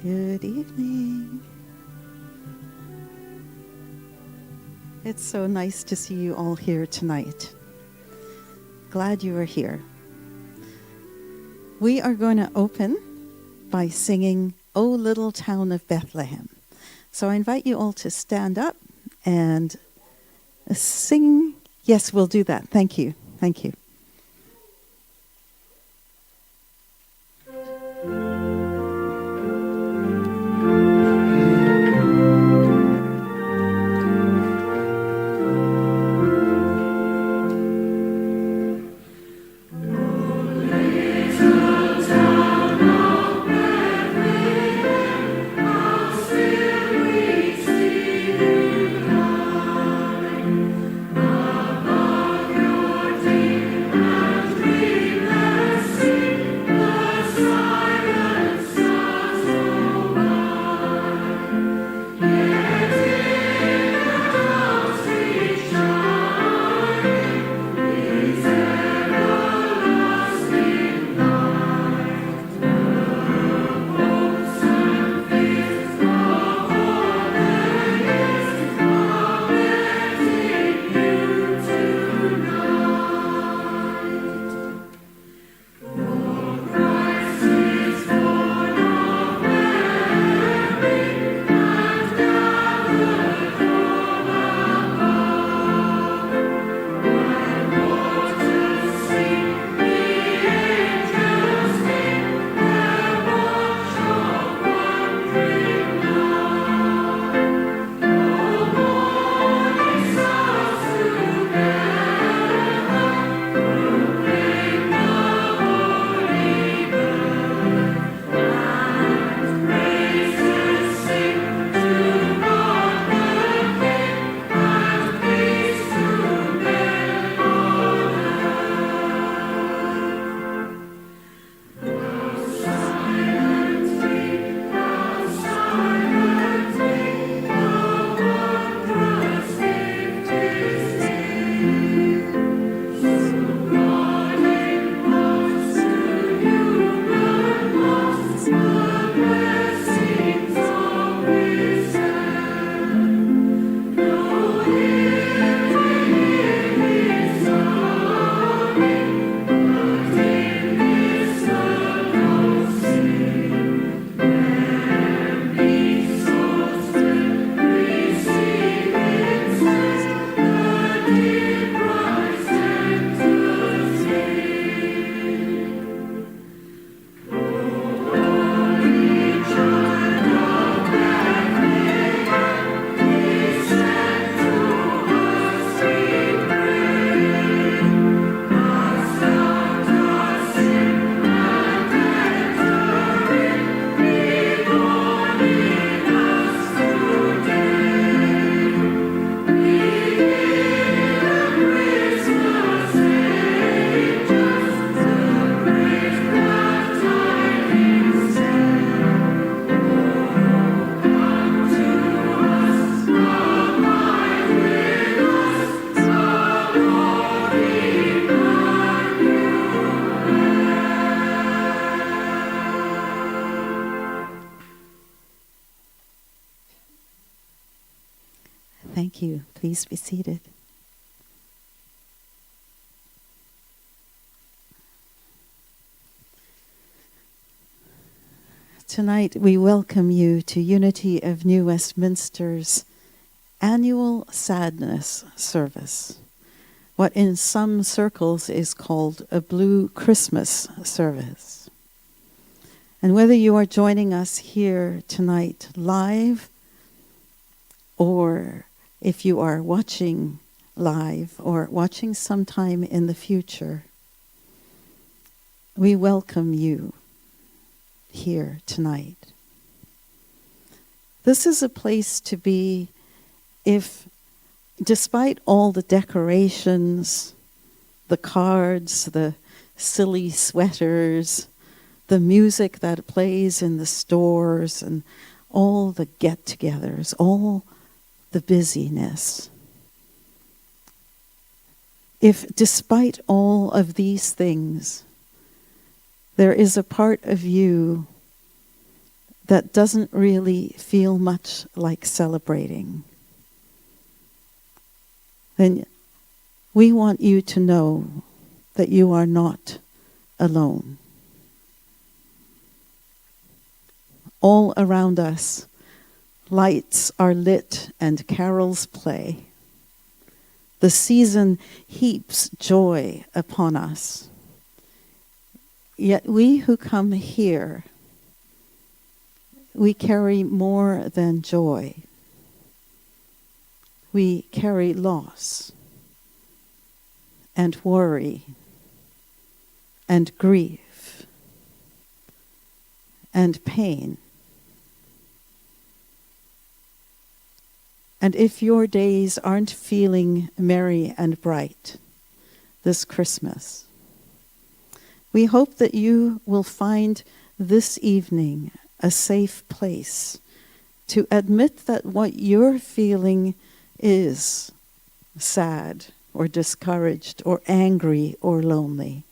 Good evening. It's so nice to see you all here tonight. Glad you are here. We are going to open by singing "O Little Town of Bethlehem." So I invite you all to stand up and sing. Yes, we'll do that. Thank you. Thank you. Thank you. Please be seated. Tonight we welcome you to Unity of New Westminster's annual sadness service, what in some circles is called a Blue Christmas service. And whether you are joining us here tonight live, or if you are watching live or watching sometime in the future, we welcome you here tonight. This is a place to be if, despite all the decorations, the cards, the silly sweaters, the music that plays in the stores, and all the get-togethers, all the busyness, if despite all of these things, there is a part of you that doesn't really feel much like celebrating, then we want you to know that you are not alone. All around us, lights are lit and carols play. The season heaps joy upon us. Yet we who come here, we carry more than joy. We carry loss and worry and grief and pain. And if your days aren't feeling merry and bright this Christmas, we hope that you will find this evening a safe place to admit that what you're feeling is sad or discouraged or angry or lonely.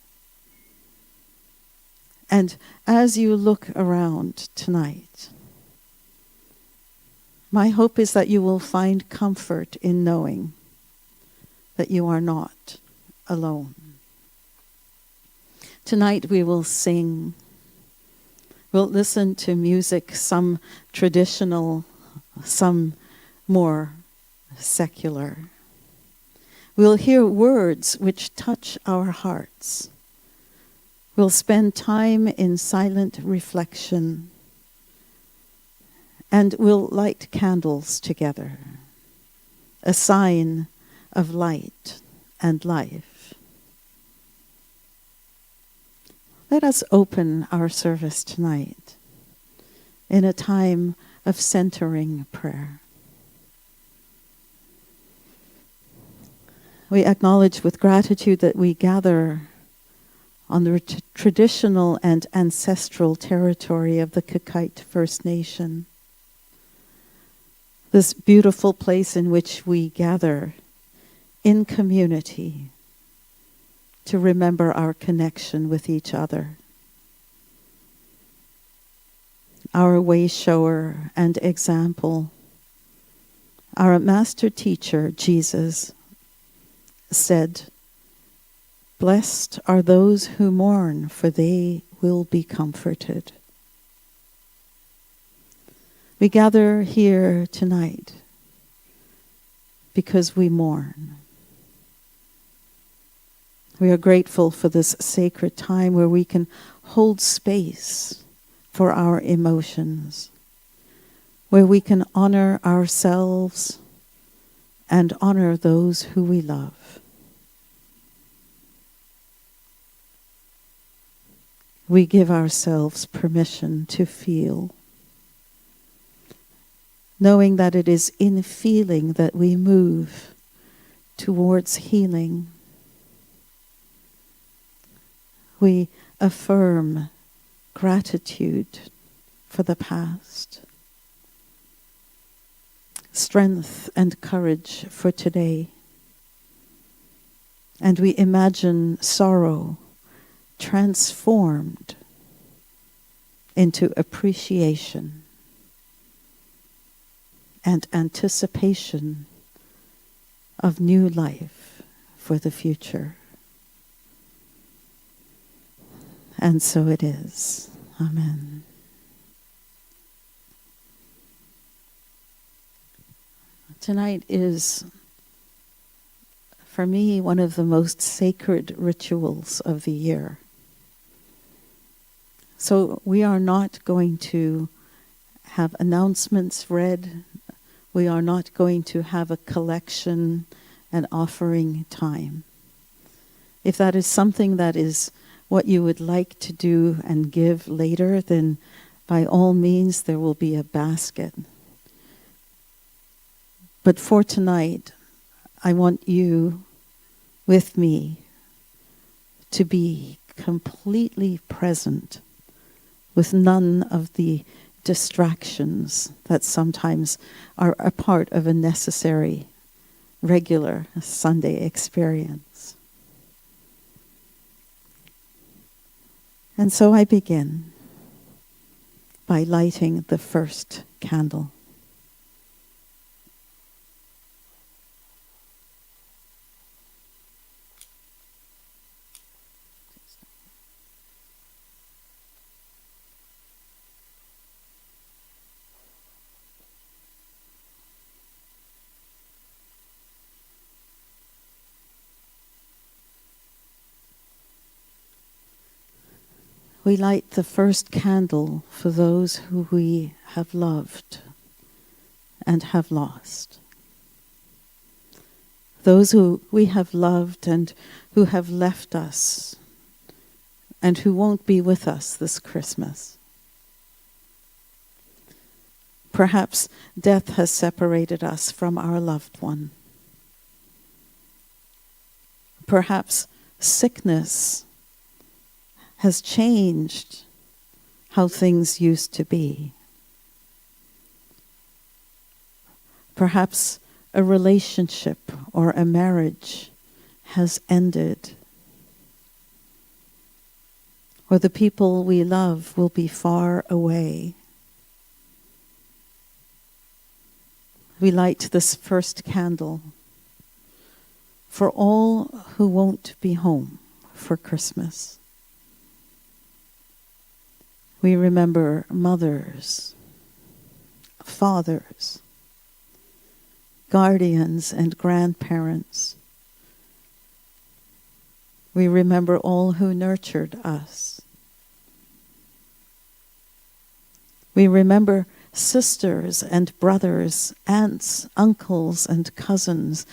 And as you look around tonight, my hope is that you will find comfort in knowing that you are not alone. Tonight we will sing. We'll listen to music, some traditional, some more secular. We'll hear words which touch our hearts. We'll spend time in silent reflection. And we'll light candles together, a sign of light and life. Let us open our service tonight in a time of centering prayer. We acknowledge with gratitude that we gather on the traditional and ancestral territory of the Kakite First Nation. This beautiful place in which we gather in community to remember our connection with each other. Our way shower and example, our master teacher, Jesus, said, "Blessed are those who mourn, for they will be comforted." We gather here tonight because we mourn. We are grateful for this sacred time where we can hold space for our emotions, where we can honor ourselves and honor those who we love. We give ourselves permission to feel, knowing that it is in feeling that we move towards healing. We affirm gratitude for the past, strength and courage for today, and we imagine sorrow transformed into appreciation and anticipation of new life for the future. And so it is. Amen. Tonight is, for me, one of the most sacred rituals of the year. So we are not going to have announcements read. We are not going to have a collection and offering time. If that is something that is what you would like to do and give later, then by all means there will be a basket. But for tonight, I want you with me to be completely present with none of the distractions that sometimes are a part of a necessary, regular Sunday experience. And so I begin by lighting the first candle. we light the first candle for those who we have loved and have lost. Those who we have loved and who have left us and who won't be with us this Christmas. Perhaps death has separated us from our loved one. Perhaps sickness has changed how things used to be. Perhaps a relationship or a marriage has ended. Or the people we love will be far away. We light this first candle for all who won't be home for Christmas. We remember mothers, fathers, guardians and grandparents. We remember all who nurtured us. We remember sisters and brothers, aunts, uncles and cousins,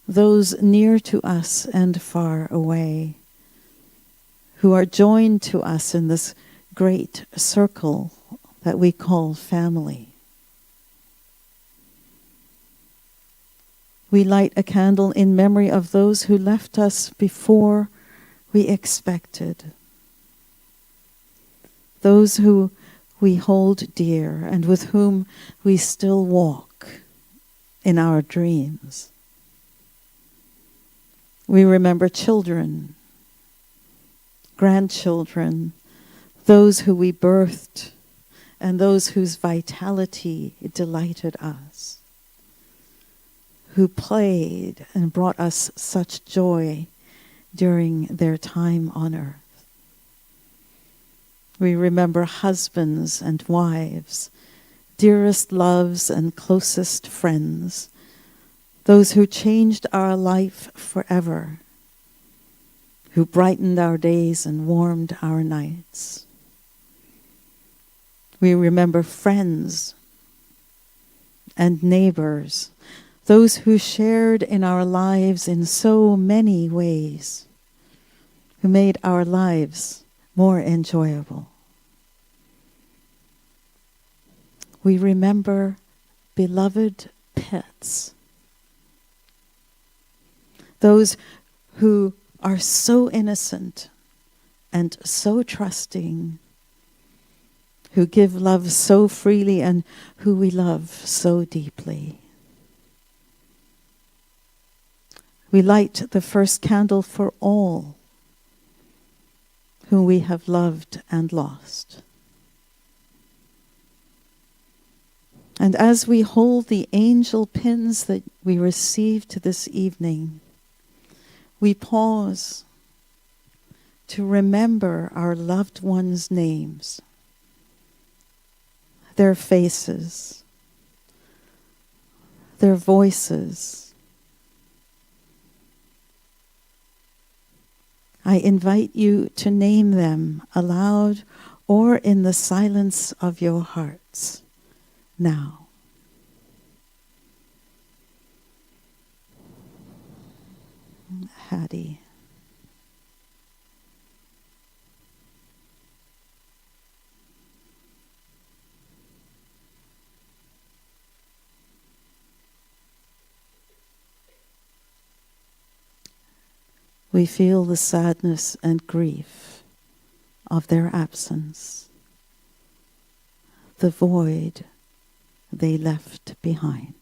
those near to us and far away, who are joined to us in this great circle that we call family. We light a candle in memory of those who left us before we expected, those who we hold dear and with whom we still walk in our dreams. We remember children, grandchildren, those who we birthed, and those whose vitality delighted us, who played and brought us such joy during their time on earth. We remember husbands and wives, dearest loves and closest friends, those who changed our life forever, who brightened our days and warmed our nights. We remember friends and neighbors, those who shared in our lives in so many ways, who made our lives more enjoyable. We remember beloved pets, those who are so innocent and so trusting, who give love so freely and who we love so deeply. We light the first candle for all whom we have loved and lost. And as we hold the angel pins that we received this evening, we pause to remember our loved ones' names, their faces, their voices. I invite you to name them aloud or in the silence of your hearts now. Hattie. We feel the sadness and grief of their absence, the void they left behind.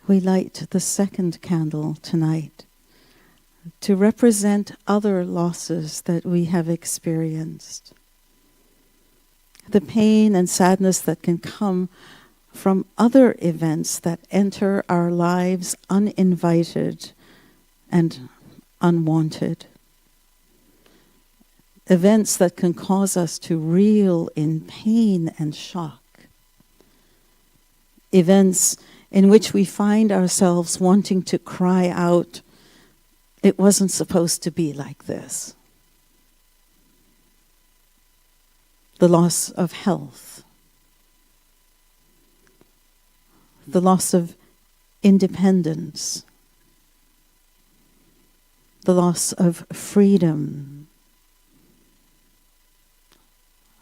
We light the second candle tonight to represent other losses that we have experienced. The pain and sadness that can come from other events that enter our lives uninvited and unwanted. Events that can cause us to reel in pain and shock. Events in which we find ourselves wanting to cry out, "It wasn't supposed to be like this." The loss of health. The loss of independence. The loss of freedom.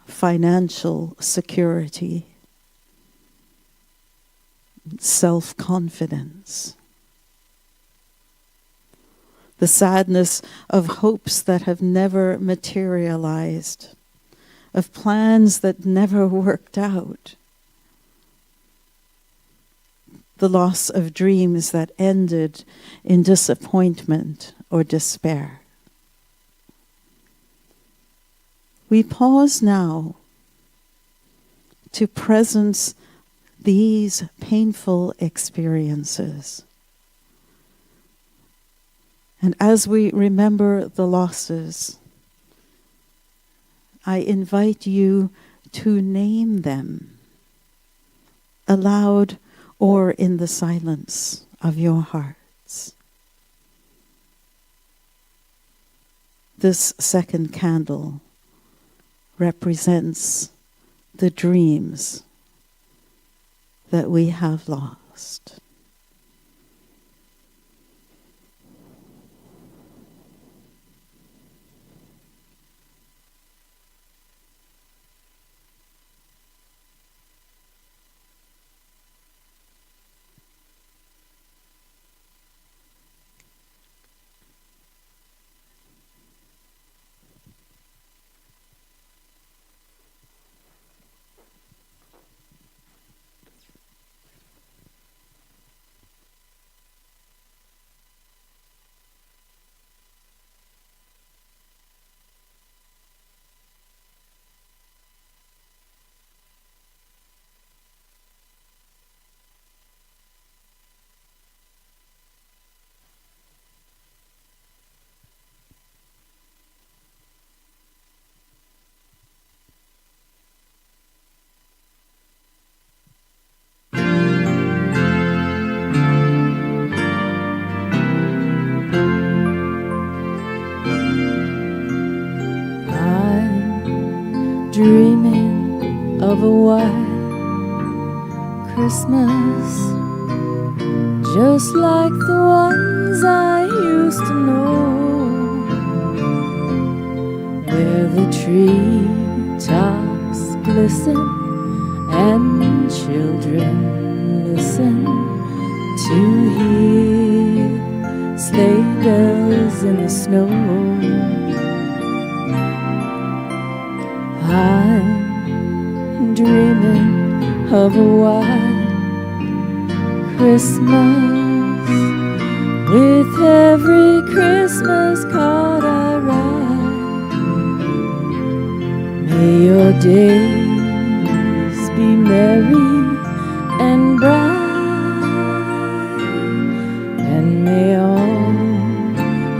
Financial security. Self-confidence. The sadness of hopes that have never materialized, of plans that never worked out. The loss of dreams that ended in disappointment or despair. We pause now to presence these painful experiences. And as we remember the losses, I invite you to name them aloud or in the silence of your hearts. This second candle represents the dreams that we have lost. dreaming of a white Christmas, just like the ones I used to know, where the treetops glisten and children listen to hear sleigh bells in the snow. I'm dreaming of a white Christmas, with every Christmas card I write. May your days be merry and bright, and may all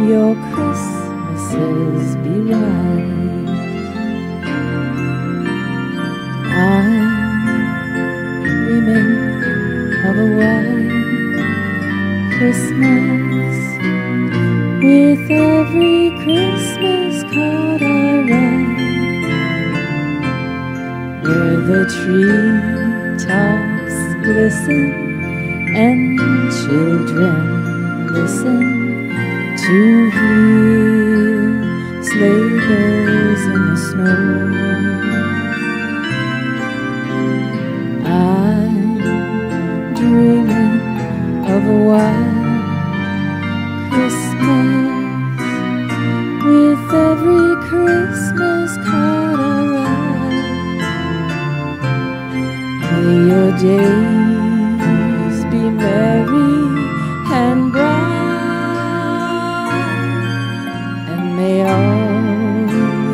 your Christmases be right. I'm dreaming of a white Christmas, with every Christmas card I write, where the treetops glisten and children listen to hear sleigh bells in the snow. I'm dreaming of a white Christmas, with every Christmas card I write. May your days be merry and bright, and may all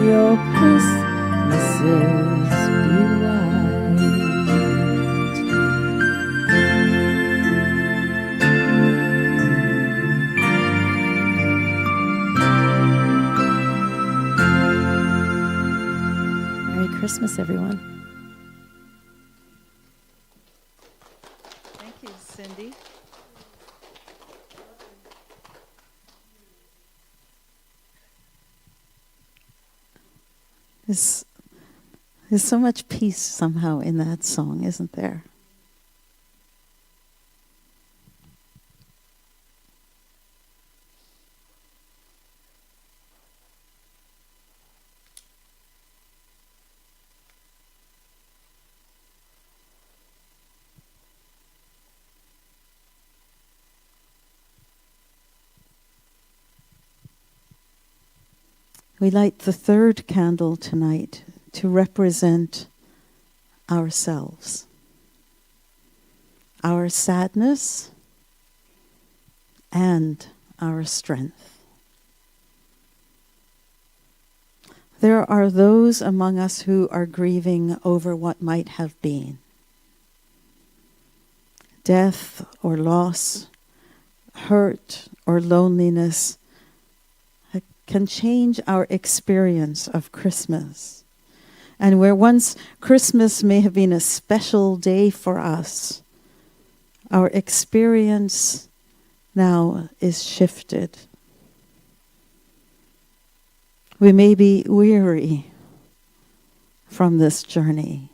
your Christmases be white. Merry Christmas, everyone. Thank you, Cindy. There's so much peace somehow in that song, isn't there? We light the third candle tonight to represent ourselves, our sadness and our strength. There are those among us who are grieving over what might have been. Death or loss, hurt or loneliness can change our experience of Christmas. And where once Christmas may have been a special day for us, our experience now is shifted. We may be weary from this journey.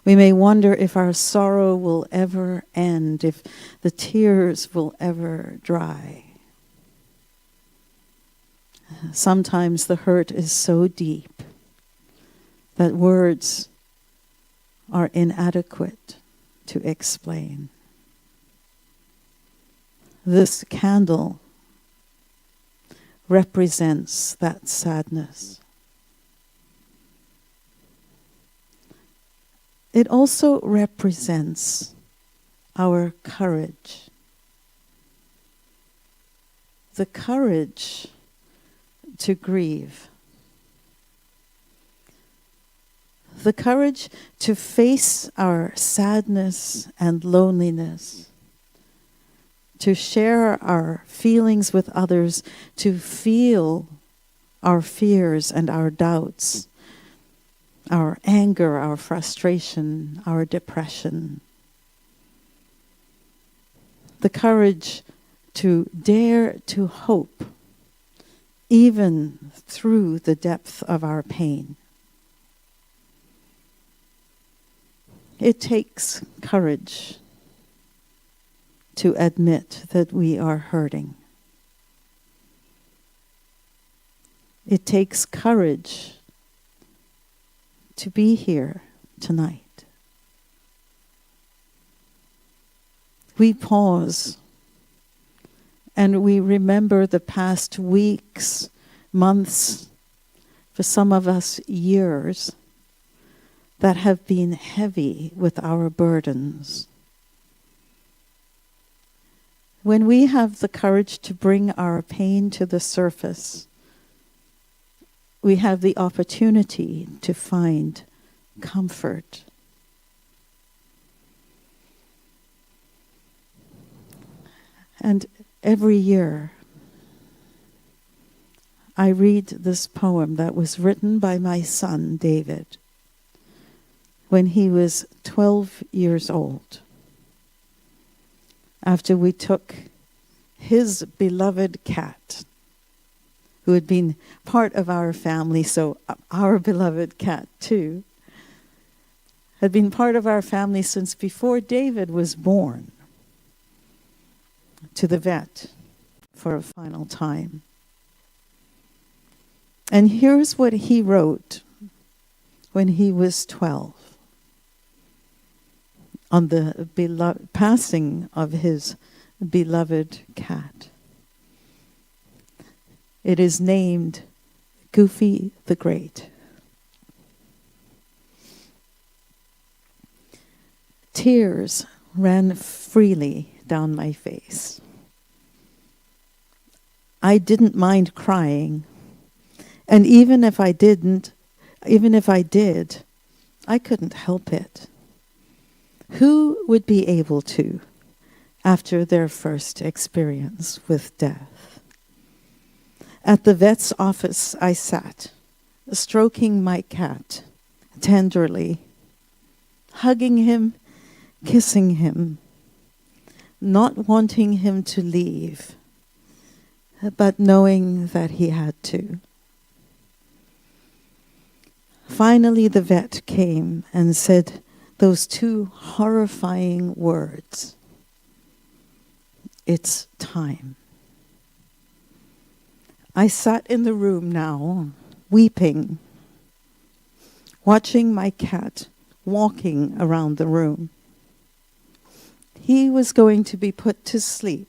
We may wonder if our sorrow will ever end, if the tears will ever dry. Sometimes the hurt is so deep that words are inadequate to explain. This candle represents that sadness. It also represents our courage. The courage to grieve. The courage to face our sadness and loneliness, to share our feelings with others, to feel our fears and our doubts, our anger, our frustration, our depression. The courage to dare to hope, even through the depth of our pain. It takes courage to admit that we are hurting. It takes courage to be here tonight. We pause and we remember the past weeks, months, for some of us years, that have been heavy with our burdens. When we have the courage to bring our pain to the surface, we have the opportunity to find comfort. And every year, I read this poem that was written by my son, David, when he was 12 years old, after we took his beloved cat, who had been part of our family, so our beloved cat too, had been part of our family since before David was born, to the vet for a final time. And here's what he wrote when he was 12 on the passing of his beloved cat. It is named Goofy the Great. Tears ran freely down my face. I didn't mind crying, and even if I did, I couldn't help it. Who would be able to after their first experience with death? At the vet's office I sat, stroking my cat tenderly, hugging him, kissing him, not wanting him to leave, but knowing that he had to. Finally, the vet came and said those two horrifying words: "It's time." I sat in the room now, weeping, watching my cat walking around the room. He was going to be put to sleep,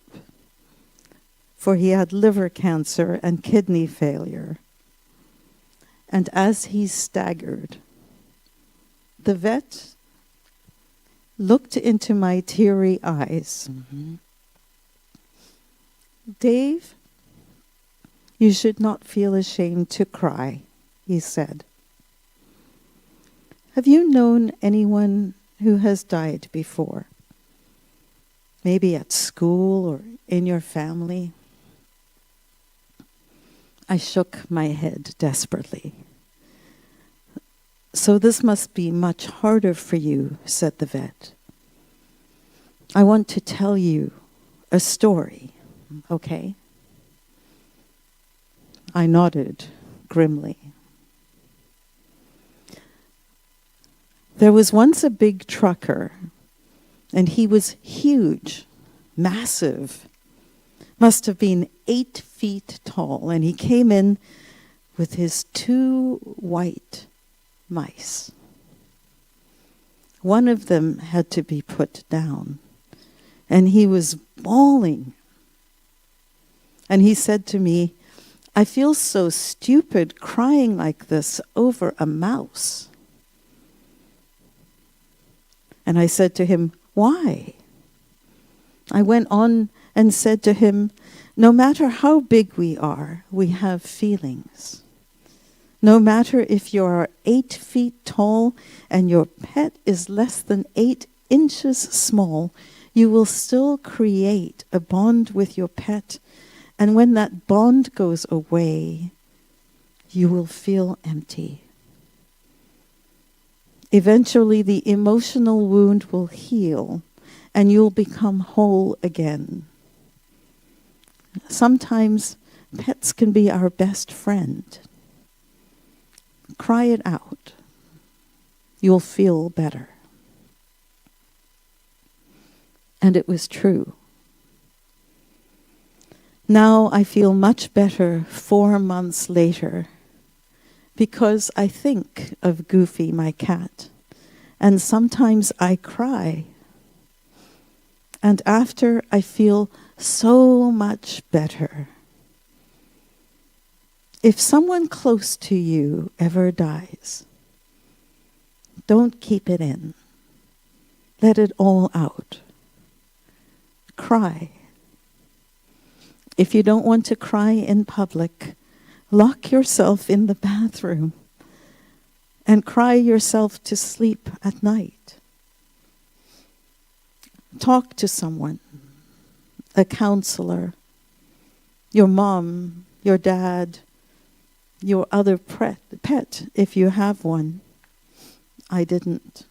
for he had liver cancer and kidney failure. And as he staggered, the vet looked into my teary eyes. Mm-hmm. "Dave, you should not feel ashamed to cry," he said. "Have you known anyone who has died before? Maybe at school or in your family?" I shook my head desperately. "So this must be much harder for you," said the vet. "I want to tell you a story, okay?" I nodded grimly. There was once a big trucker, and he was huge, massive, must have been 8 feet tall, and he came in with his 2 white mice. One of them had to be put down, and he was bawling. And he said to me, "I feel so stupid crying like this over a mouse." And I said to him, "Why?" I went on and said to him, "No matter how big we are, we have feelings. No matter if you are 8 feet tall and your pet is less than 8 inches small, you will still create a bond with your pet. And when that bond goes away, you will feel empty. Eventually, the emotional wound will heal, and you'll become whole again. Sometimes pets can be our best friend. Cry it out. You'll feel better." And it was true. Now I feel much better 4 months later because I think of Goofy, my cat, and sometimes I cry. And after I feel so much better. If someone close to you ever dies, don't keep it in. Let it all out. Cry. If you don't want to cry in public, lock yourself in the bathroom and cry yourself to sleep at night. Talk to someone, a counselor, your mom, your dad, your other pet, if you have one. I didn't.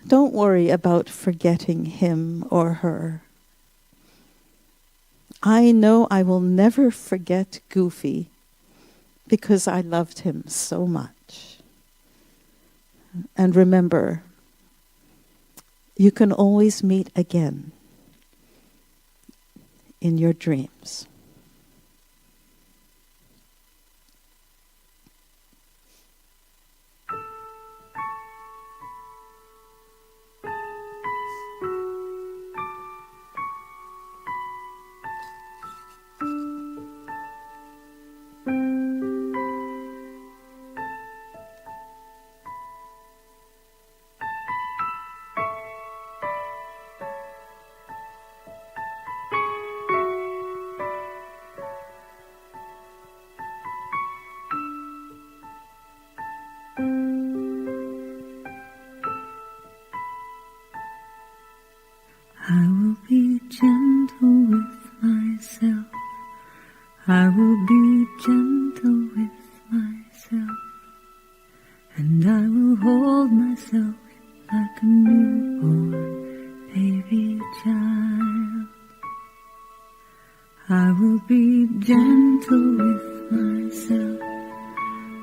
Don't worry about forgetting him or her. I know I will never forget Goofy because I loved him so much. And remember, you can always meet again in your dreams. I will be gentle with myself. I will be gentle with myself. And I will hold myself like a newborn baby child. I will be gentle with myself.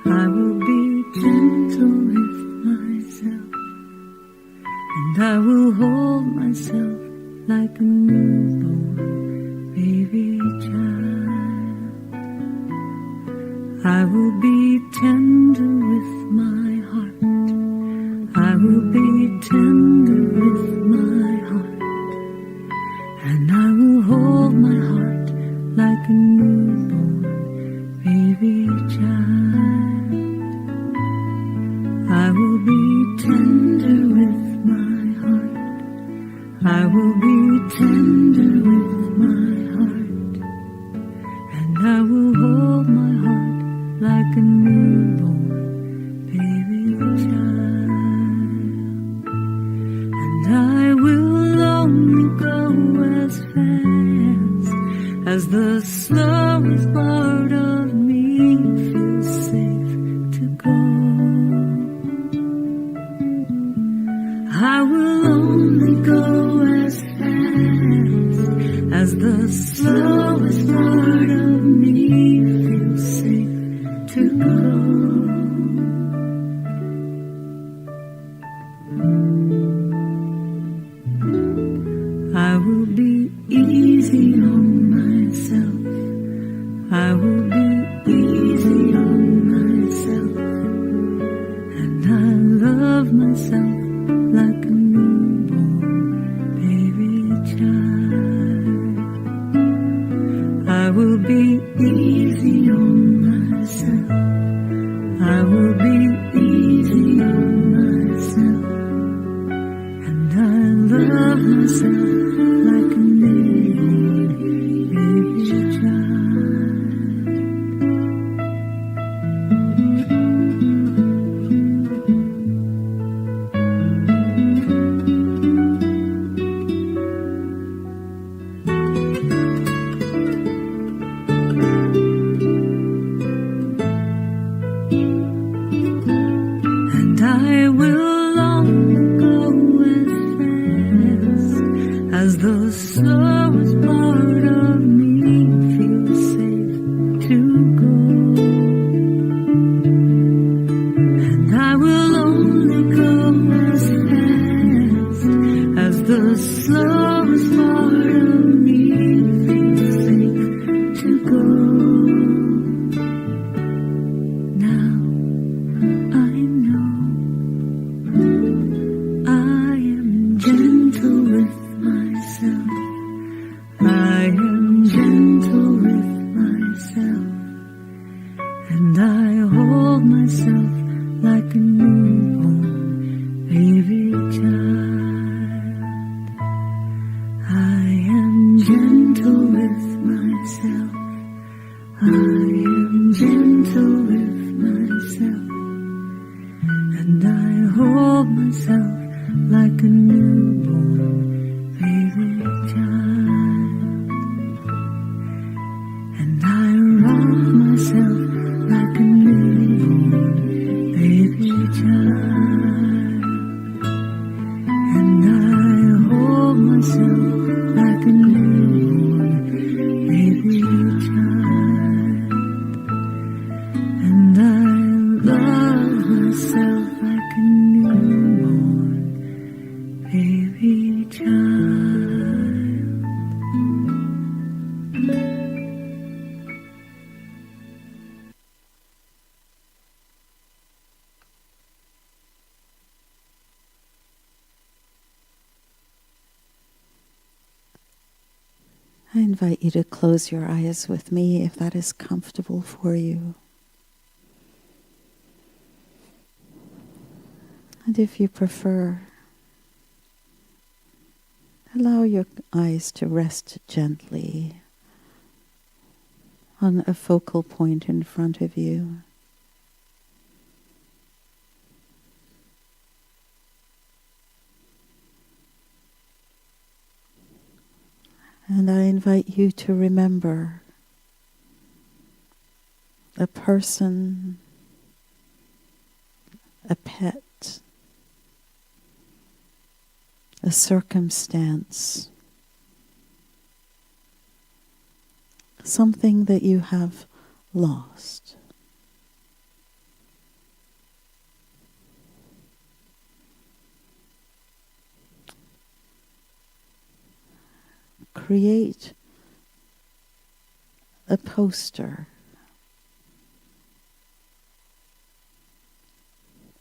I will be gentle with myself. And I will hold myself like a newborn baby child. I will be tender with my heart. I will be tender with my heart. And I will hold my heart like a newborn baby child. I will be tender with my heart. I will be tender with my heart, and I will hold my heart like a newborn baby child. And I will only go as fast as the slowest part of me feels safe to go. I will only go as fast as the slowest part of me feels safe to go. I will be easy on myself. I will be easy on myself. And I love myself like a newborn baby child. I will be easy on myself. and I hold myself like a newborn baby child. I am gentle with myself. I am gentle with myself, and I hold myself like a newborn baby child, and I rock myself like a newborn baby child, and I hold myself like a newborn baby child, and I love myself like a newborn baby child. I invite you to close your eyes with me if that is comfortable for you. And if you prefer, allow your eyes to rest gently on a focal point in front of you. And I invite you to remember a person, a pet, a circumstance, something that you have lost. Create a poster,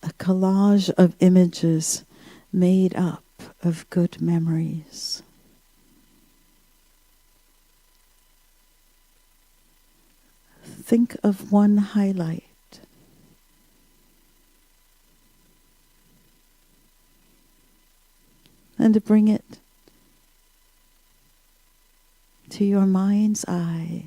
a collage of images made up of good memories. Think of one highlight. And bring it to your mind's eye.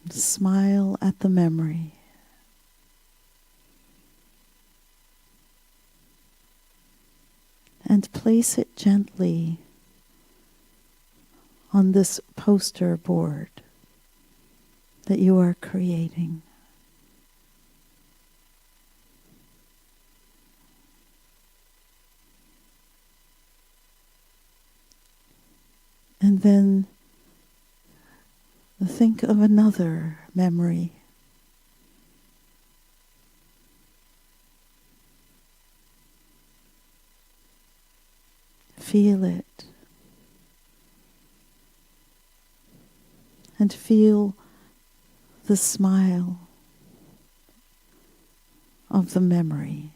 Smile at the memory. And place it gently on this poster board that you are creating. And then think of another memory. Feel it. And feel the smile of the memory.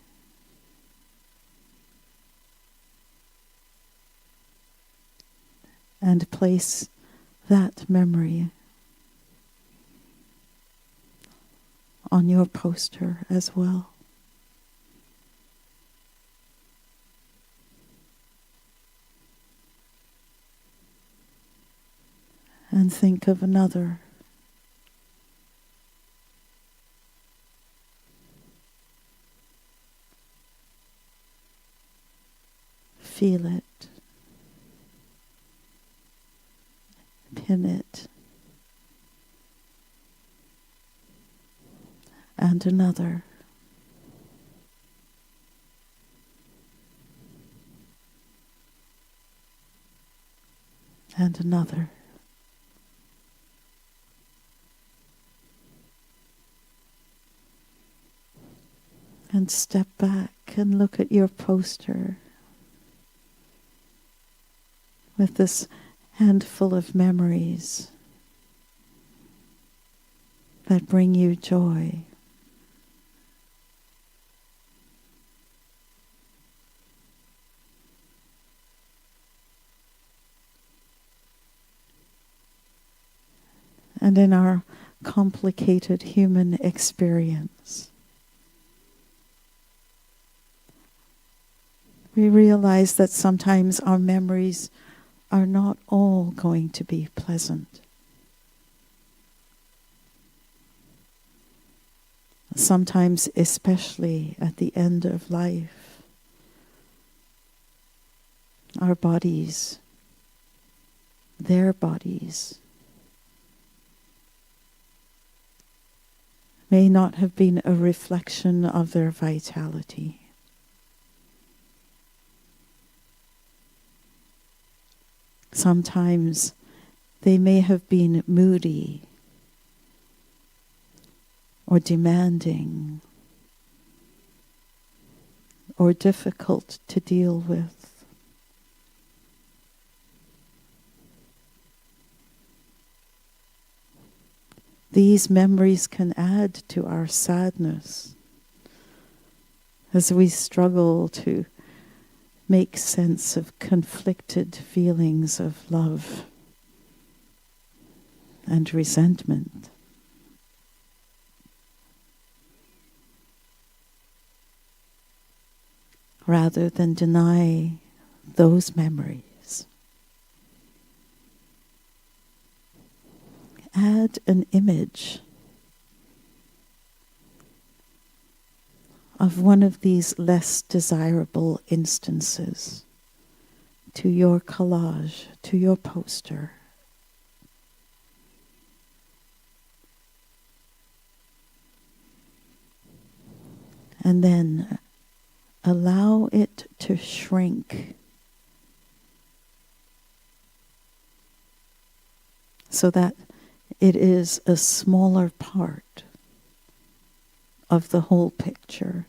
And place that memory on your poster as well. And think of another. Feel it. Pin it. And another. And another. And step back and look at your poster with this handful of memories that bring you joy. and in our complicated human experience. We realize that sometimes our memories are not all going to be pleasant. Sometimes, especially at the end of life, our bodies, their bodies, may not have been a reflection of their vitality. Sometimes they may have been moody or demanding or difficult to deal with. These memories can add to our sadness as we struggle to make sense of conflicted feelings of love and resentment. Rather than deny those memories, add an image of one of these less desirable instances to your collage, to your poster. And then allow it to shrink so that it is a smaller part of the whole picture.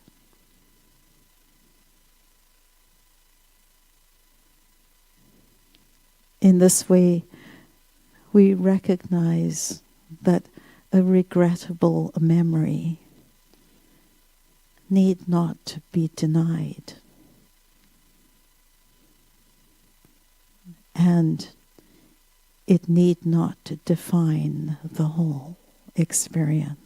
In this way, we recognize that a regrettable memory need not be denied. And it need not define the whole experience.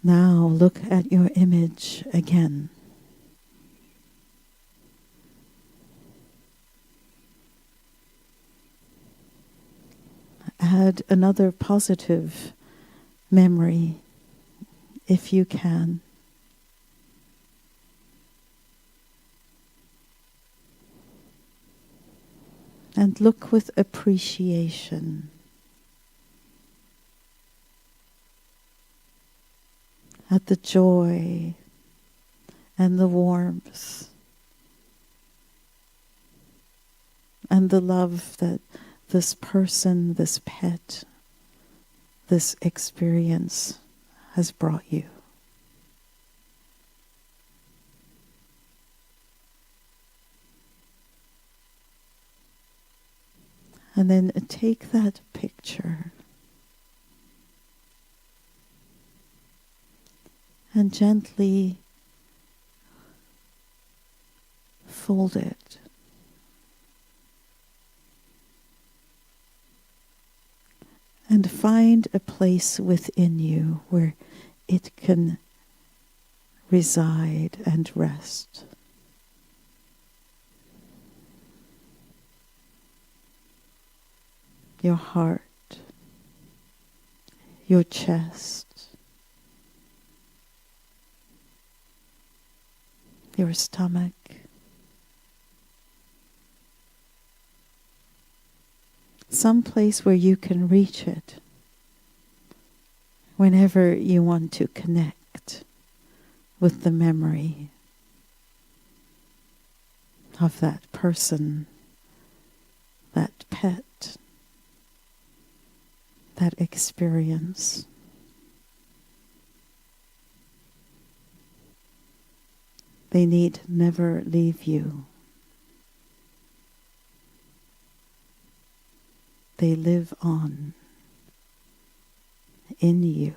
Now look at your image again. Add another positive memory if you can. And look with appreciation at the joy and the warmth and the love that this person, this pet, this experience has brought you. And then take that picture and gently fold it. And find a place within you where it can reside and rest. Your heart, your chest, your stomach, some place where you can reach it whenever you want to connect with the memory of that person, that pet, that experience. They need never leave you. They live on in you.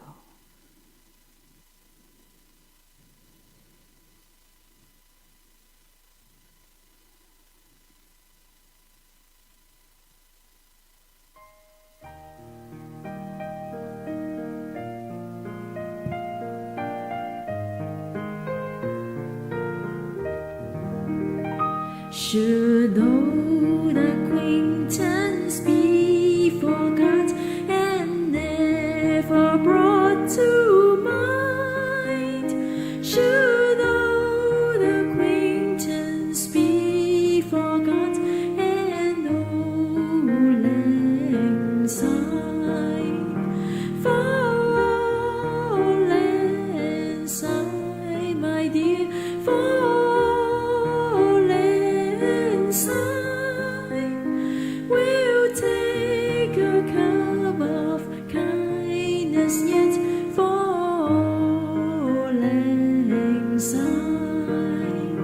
Should old acquaintance be forgot and never brought to mind? Should old acquaintance be forgot and old lang syne? For old lang syne, my dear, for we'll take a cup of kindness yet for lang syne.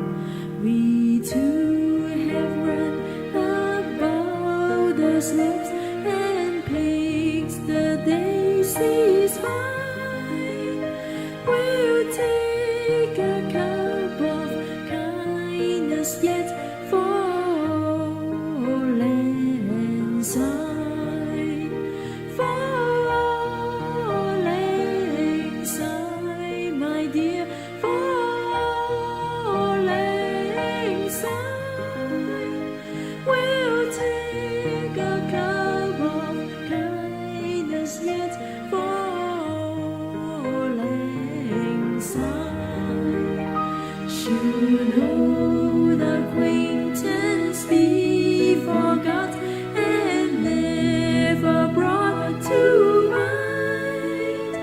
We too have run about the slopes and picked the daisies fine. We'll take a cup of kindness yet for my dear, for lang syne. We'll take a cup of kindness yet for lang syne. Should old acquaintance be forgot and never brought to mind?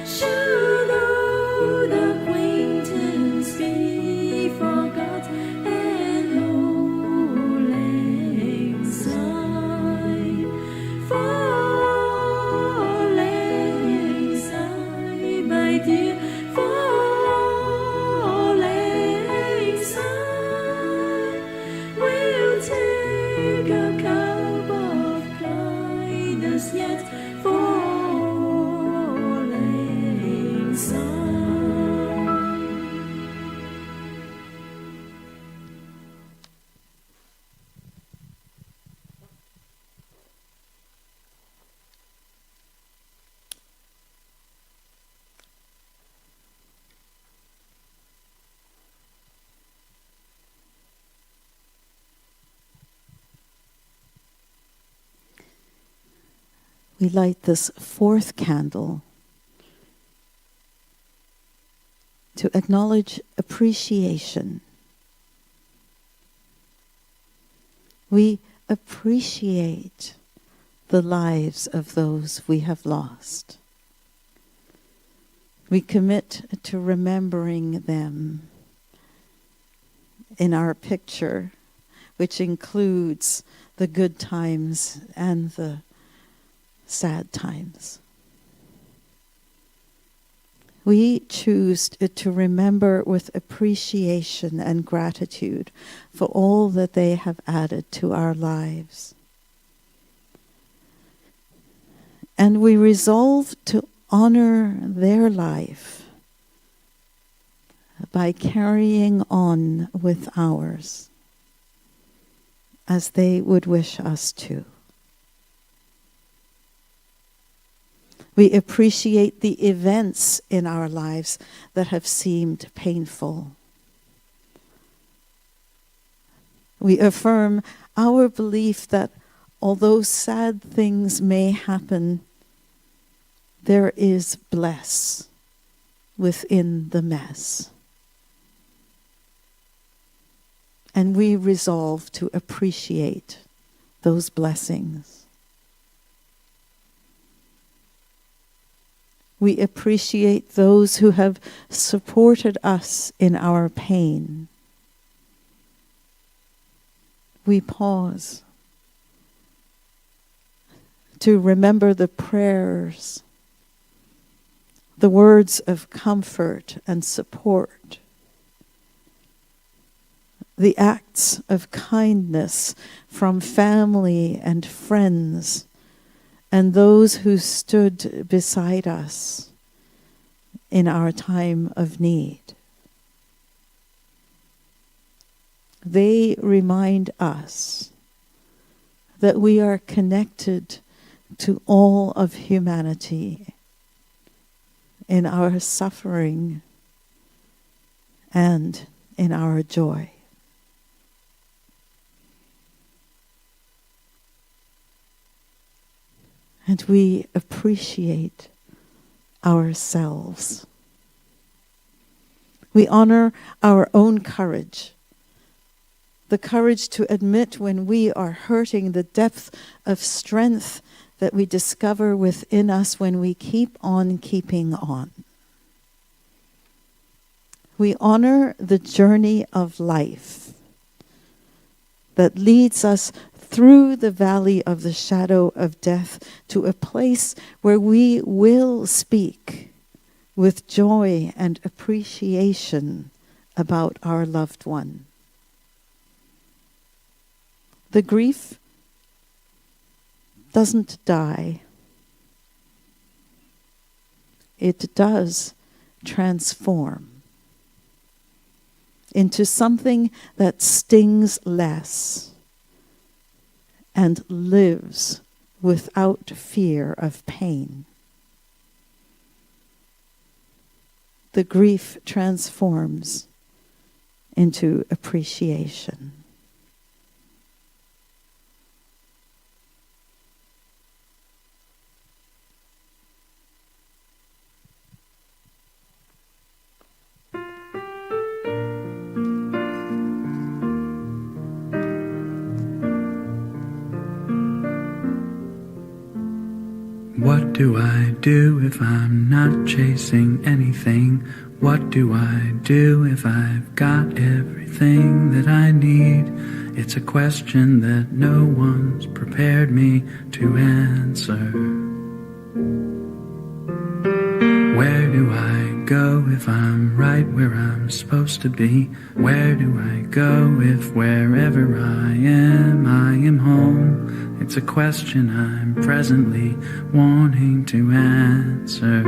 Should old acquaintance be forgot and old lang syne? For lang syne, my dear, for lang syne. We'll take a cup of kindness yet for lang syne. We light this fourth candle to acknowledge appreciation. We appreciate the lives of those we have lost. We commit to remembering them in our picture, which includes the good times and the sad times. We choose to remember with appreciation and gratitude for all that they have added to our lives. And we resolve to honor their life by carrying on with ours as they would wish us to. We appreciate the events in our lives that have seemed painful. We affirm our belief that although sad things may happen, there is bliss within the mess. And we resolve to appreciate those blessings. We appreciate those who have supported us in our pain. We pause to remember the prayers, the words of comfort and support, the acts of kindness from family and friends, and those who stood beside us in our time of need. They remind us that we are connected to all of humanity in our suffering and in our joy. and we appreciate ourselves. We honor our own courage, the courage to admit when we are hurting, the depth of strength that we discover within us when we keep on keeping on. We honor the journey of life that leads us through the valley of the shadow of death to a place where we will speak with joy and appreciation about our loved one. The grief doesn't die. It does transform into something that stings less and lives without fear of pain. The grief transforms into appreciation. What do I do if I'm not chasing anything? What do I do if I've got everything that I need? It's a question that no one's prepared me to answer. Where do I go if I'm right where I'm supposed to be? Where do I go if wherever I am home? It's a question I'm presently wanting to answer.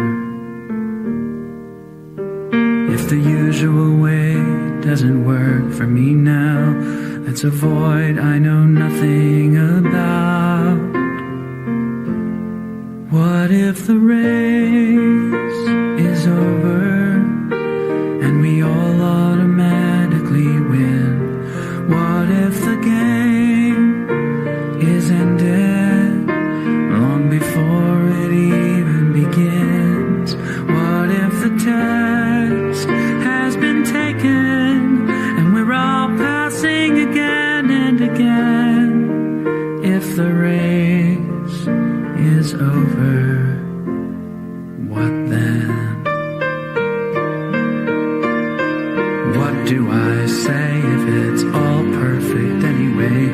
If the usual way doesn't work for me now, that's a void I know nothing about. What if the race is over and we all automatically win? What if the game is ended long before it even begins? What if the test has been taken and we're all passing again and again? If the race is over, what then? What do I say if it's all perfect anyway?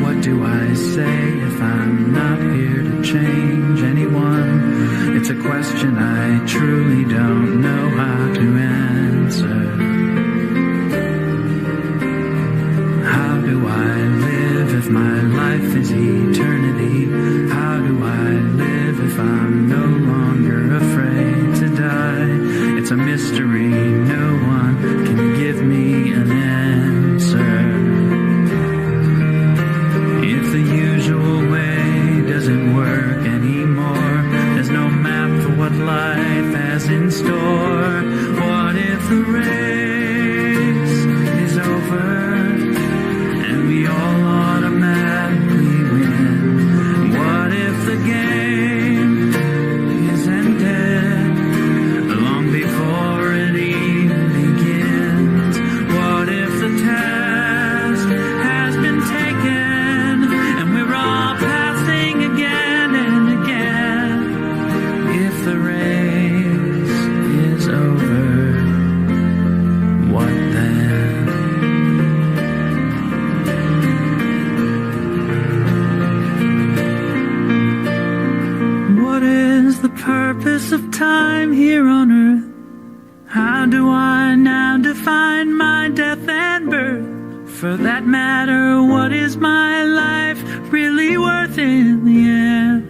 What do I say if I'm not here to change anyone? It's a question I truly don't know how to answer. How do I live if my life is eternity? How do I live if I'm no longer afraid to die? It's a mystery, no one can give me an answer. If the usual way doesn't work anymore, there's no map for what life has in store. What if the race is over and we all automatically win? What if the game is ended long before it even begins? What if the test has been taken and we're all passing again and again? If the race is over, what then? What is the purpose of time here on earth? How do I now define my death and birth? For that matter, what is my life really worth in the end?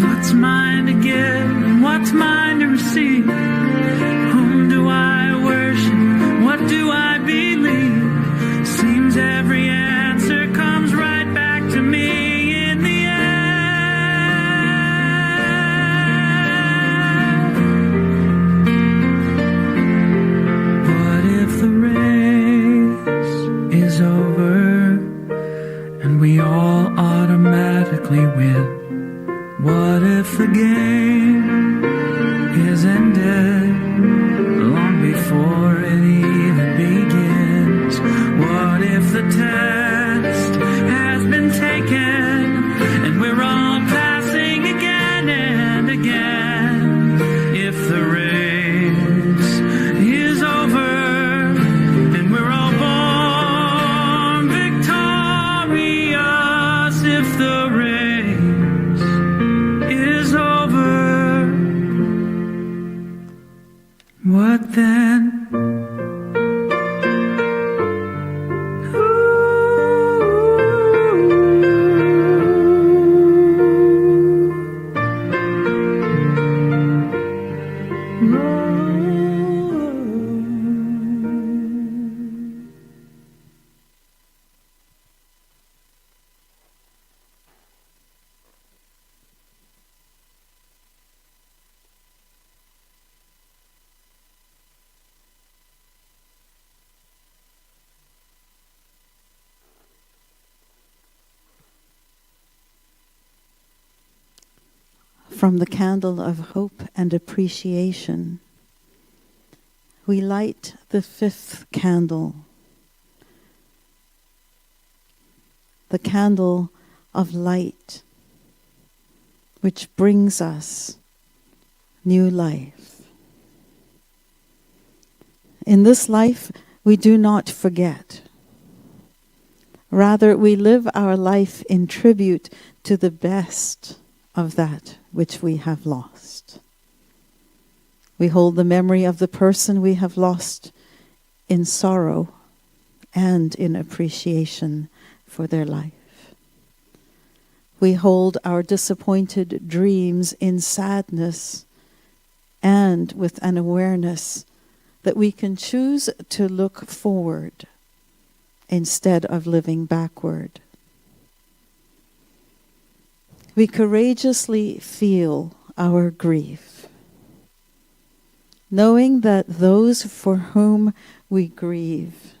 What's mine to give and what's mine to receive? Whom do I worship? What do I believe? Seems every answer comes right back to me in the end. What if the race is over and we all automatically What then? From the candle of hope and appreciation, we light the fifth candle, the candle of light, which brings us new life. In this life, we do not forget. Rather, we live our life in tribute to the best of that which we have lost. We hold the memory of the person we have lost in sorrow and in appreciation for their life. We hold our disappointed dreams in sadness and with an awareness that we can choose to look forward instead of living backward. We courageously feel our grief, knowing that those for whom we grieve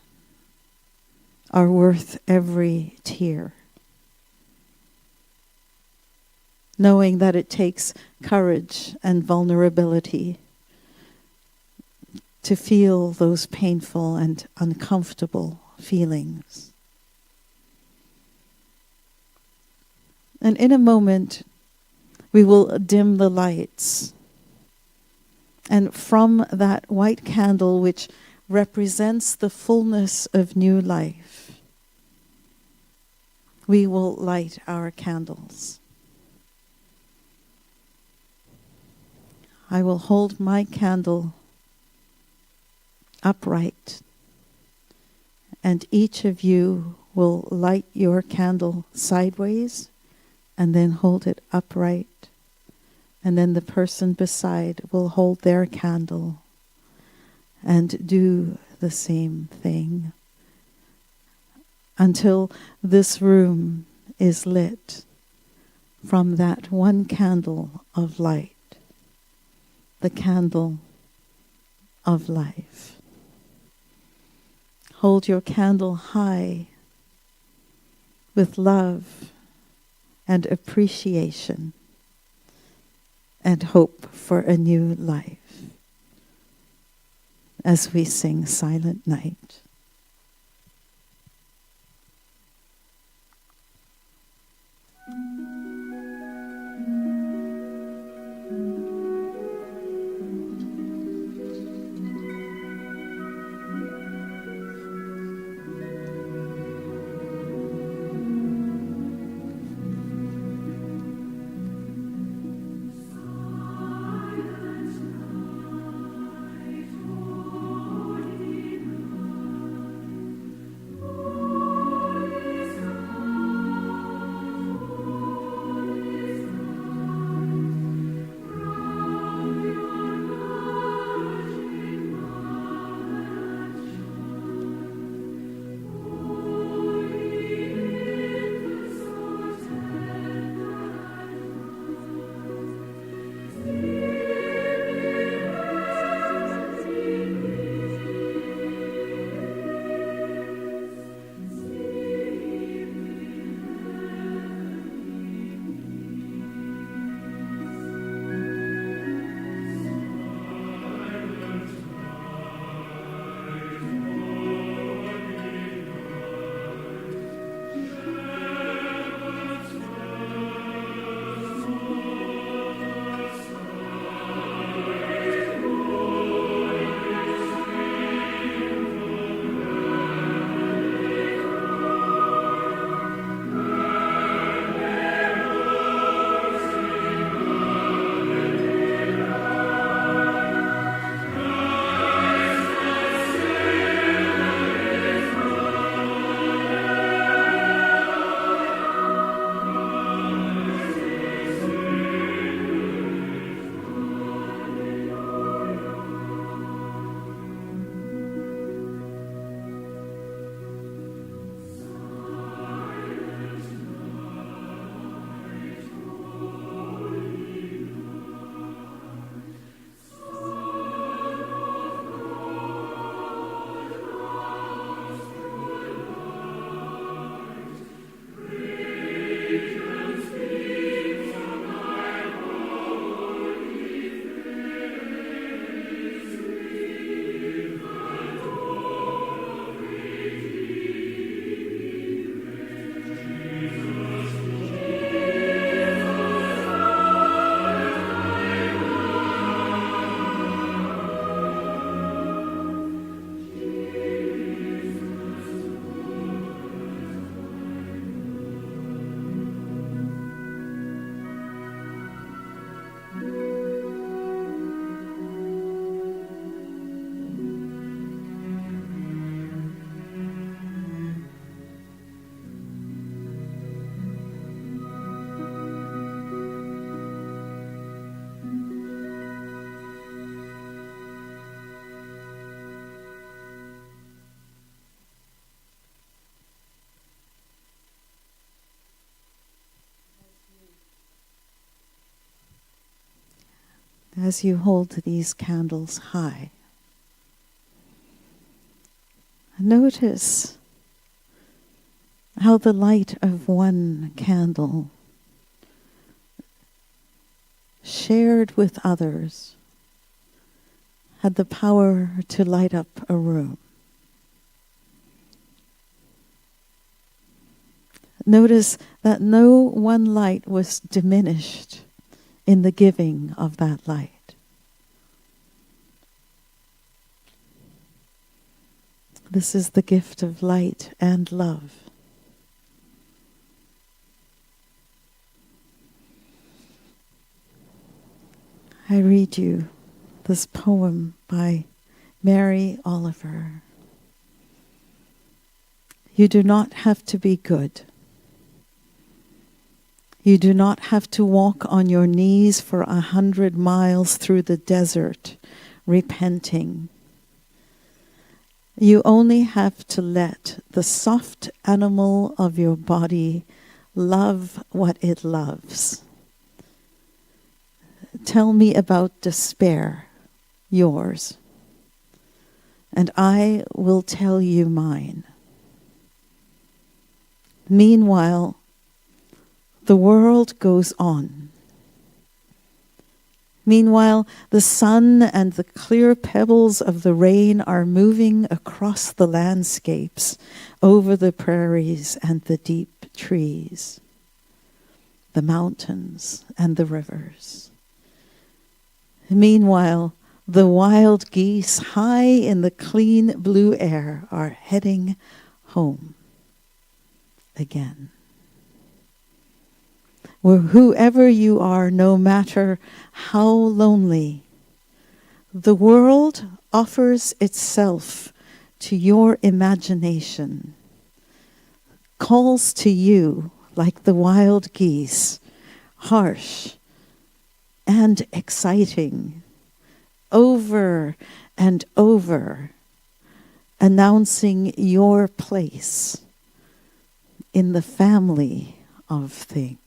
are worth every tear, knowing that it takes courage and vulnerability to feel those painful and uncomfortable feelings. And in a moment, we will dim the lights. And from that white candle, which represents the fullness of new life, we will light our candles. I will hold my candle upright, and each of you will light your candle sideways and then hold it upright. And then the person beside will hold their candle and do the same thing until this room is lit from that one candle of light, the candle of life. Hold your candle high with love and appreciation and hope for a new life as we sing Silent Night. as you hold these candles high, notice how the light of one candle shared with others had the power to light up a room. Notice that no one light was diminished in the giving of that light. This is the gift of light and love. I read you this poem by Mary Oliver. You do not have to be good. You do not have to walk on your knees for 100 miles through the desert, repenting. You only have to let the soft animal of your body love what it loves. Tell me about despair, yours, and I will tell you mine. Meanwhile, the world goes on. Meanwhile, the sun and the clear pebbles of the rain are moving across the landscapes, over the prairies and the deep trees, the mountains and the rivers. Meanwhile, the wild geese high in the clean blue air are heading home again. Where whoever you are, no matter how lonely, the world offers itself to your imagination, calls to you like the wild geese, harsh and exciting, over and over, announcing your place in the family of things.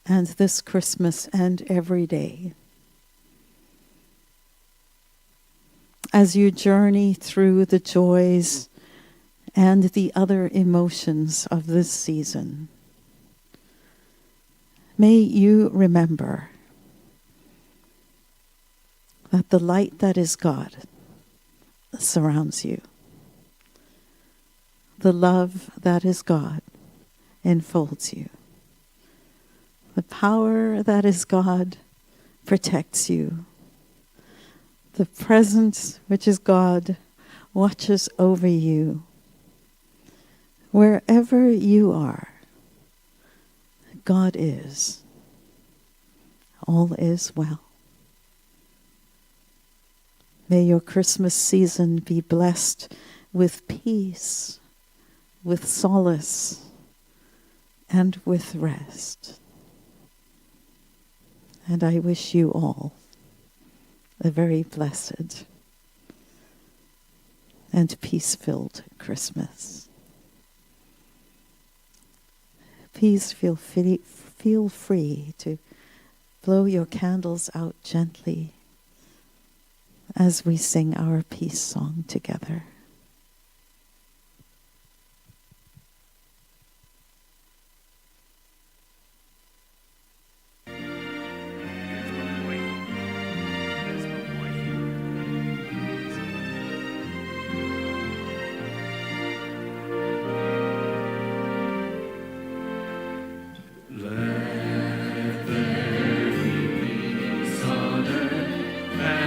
And this Christmas and every day, as you journey through the joys and the other emotions of this season, may you remember that the light that is God surrounds you. The love that is God enfolds you. The power that is God protects you. The presence which is God watches over you. Wherever you are, God is. All is well. May your Christmas season be blessed with peace, with solace, and with rest. And I wish you all a very blessed and peace-filled Christmas. Please feel free to blow your candles out gently as we sing our peace song together.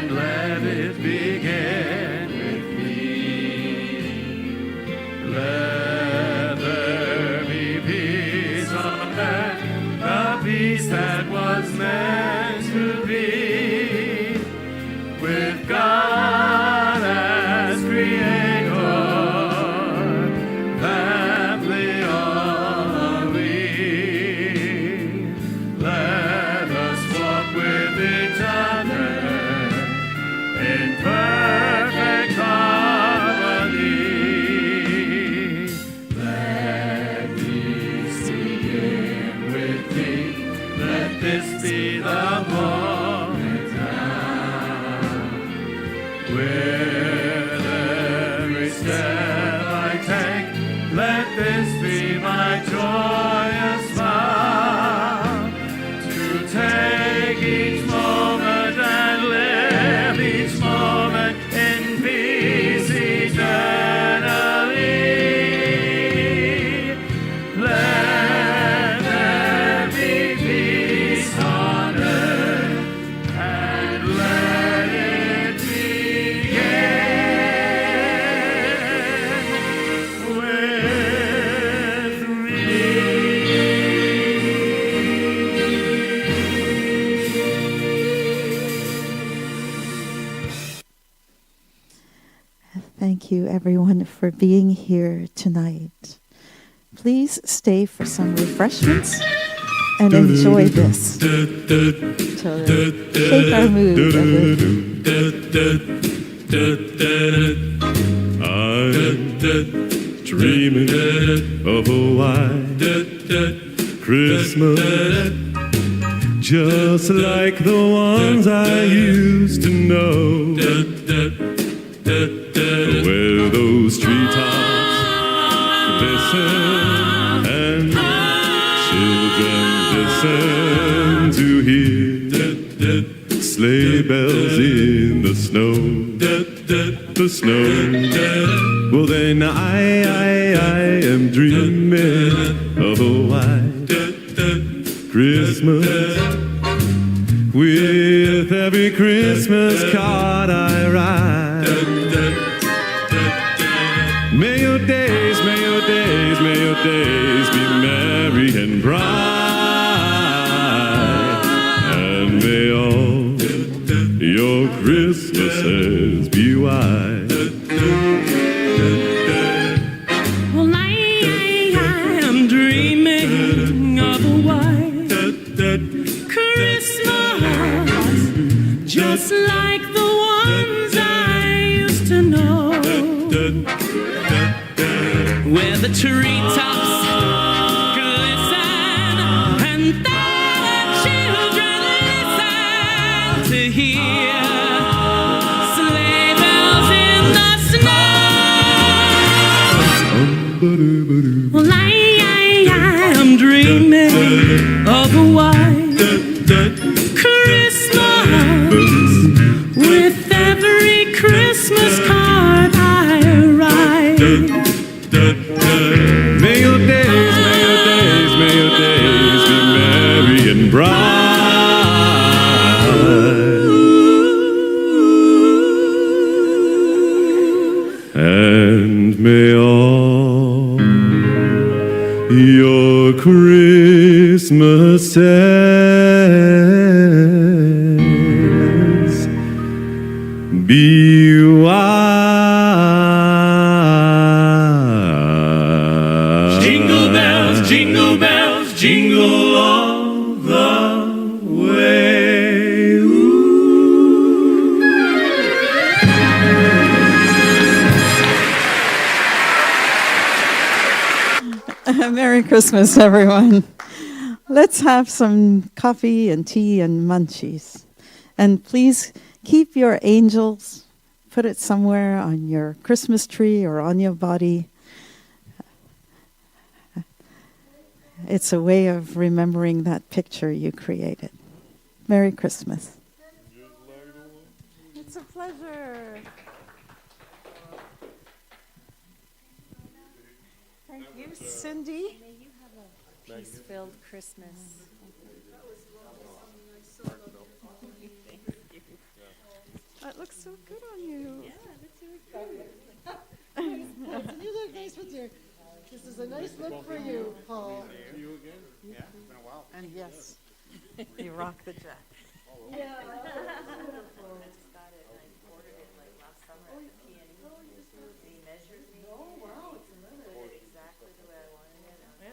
Let it begin with me. Let there be peace on earth, the peace that was meant to be, with God as Creator, family all we. Let us walk with With every step I take, let this be my joyous vow, to take each moment and live each moment in peace eternally. Let there be peace on earth, and let it begin with me. Thank you, everyone, for being here tonight. Please stay for some refreshments and enjoy this to shake our mood a bit. I'm dreaming of a white Christmas, just like the ones I used to know, where those treetops listen and children listen to hear sleigh bells in the snow, the snow. Well, then I am dreaming of a white Christmas, with every Christmas card I write. May your days, may your days, may your days be merry and bright, and may all your Christmases be white. Well, I am dreaming of a white Christmas, just like the ones I used to know, where the treetops glisten and the children listen to hear sleigh bells in the snow. Well, I am dreaming of a white Christmas, with every Christmas card I write. May your days, may your days, may your days be merry and bright, and may all your Christmases be white. Jingle bells, jingle all the way. Ooh. Merry Christmas, everyone. Let's have some coffee and tea and munchies. And please keep your angels, put it somewhere on your Christmas tree or on your body. It's a way of remembering that picture you created. Merry Christmas. It's a pleasure. Thank you, Cindy. May you have a peace-filled Christmas. That looks so good on you. Yeah, that's really good. You look nice with your. This is a nice look for you, Paul. See you again? Yeah, it's been a while. And yes, you rock the jacket. Yeah.